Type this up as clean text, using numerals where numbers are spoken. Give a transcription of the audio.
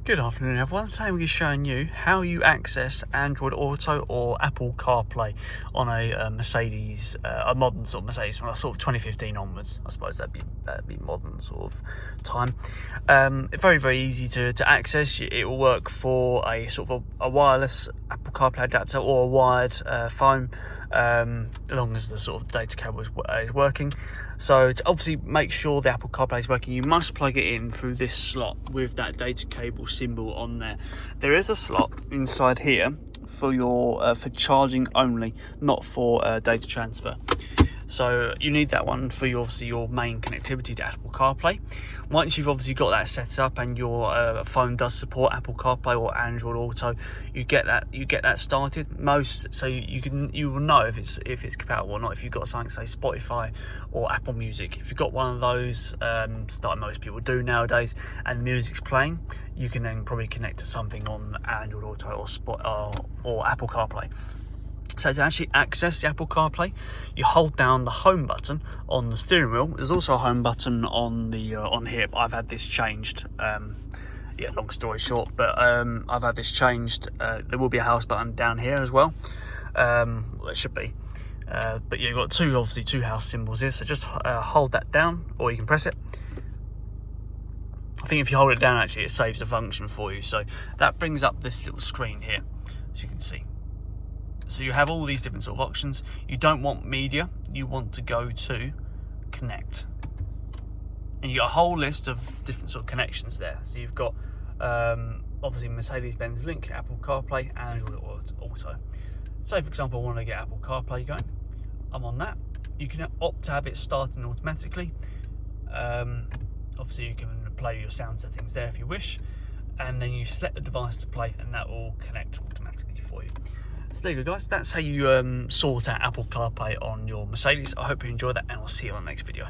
Good afternoon everyone. Today we're showing you how you access Android Auto or Apple CarPlay on a Mercedes, a modern sort of Mercedes from sort of 2015 onwards. I suppose that'd be modern sort of time. Very easy to access. It will work for a sort of a wireless Apple CarPlay adapter or a wired phone, as long as the sort of data cable is working. So to obviously make sure the Apple CarPlay is working, you must plug it in through this slot with that data cable symbol on there. There is a slot inside here for your for charging only, not for data transfer. So you need that one for obviously your main connectivity to Apple CarPlay. Once you've obviously got that set up and your phone does support Apple CarPlay or Android Auto, you get that started. You will know if it's compatible or not if you've got something, say Spotify or Apple Music. If you've got one of those, like most people do nowadays, and the music's playing, you can then probably connect to something on Android Auto or Apple CarPlay. So to actually access the Apple CarPlay, you hold down the home button on the steering wheel. There's also a home button on the on here, but I've had this changed. Long story short, but I've had this changed. There will be a house button down here as well. Well, there should be. But yeah, you've got two house symbols here. So just hold that down, or you can press it. I think if you hold it down, actually, it saves the function for you. So that brings up this little screen here, as you can see. So you have all these different sort of options. You don't want media, you want to go to connect. And you got a whole list of different sort of connections there. So you've got obviously Mercedes-Benz Link, Apple CarPlay, and Android Auto. Say for example I want to get Apple CarPlay going. I'm on that. You can opt to have it starting automatically. Obviously you can play your sound settings there if you wish. And then you select the device to play and that will connect automatically for you. So there you go guys, that's how you sort out Apple CarPlay on your Mercedes. I hope you enjoyed that and I'll see you on the next video.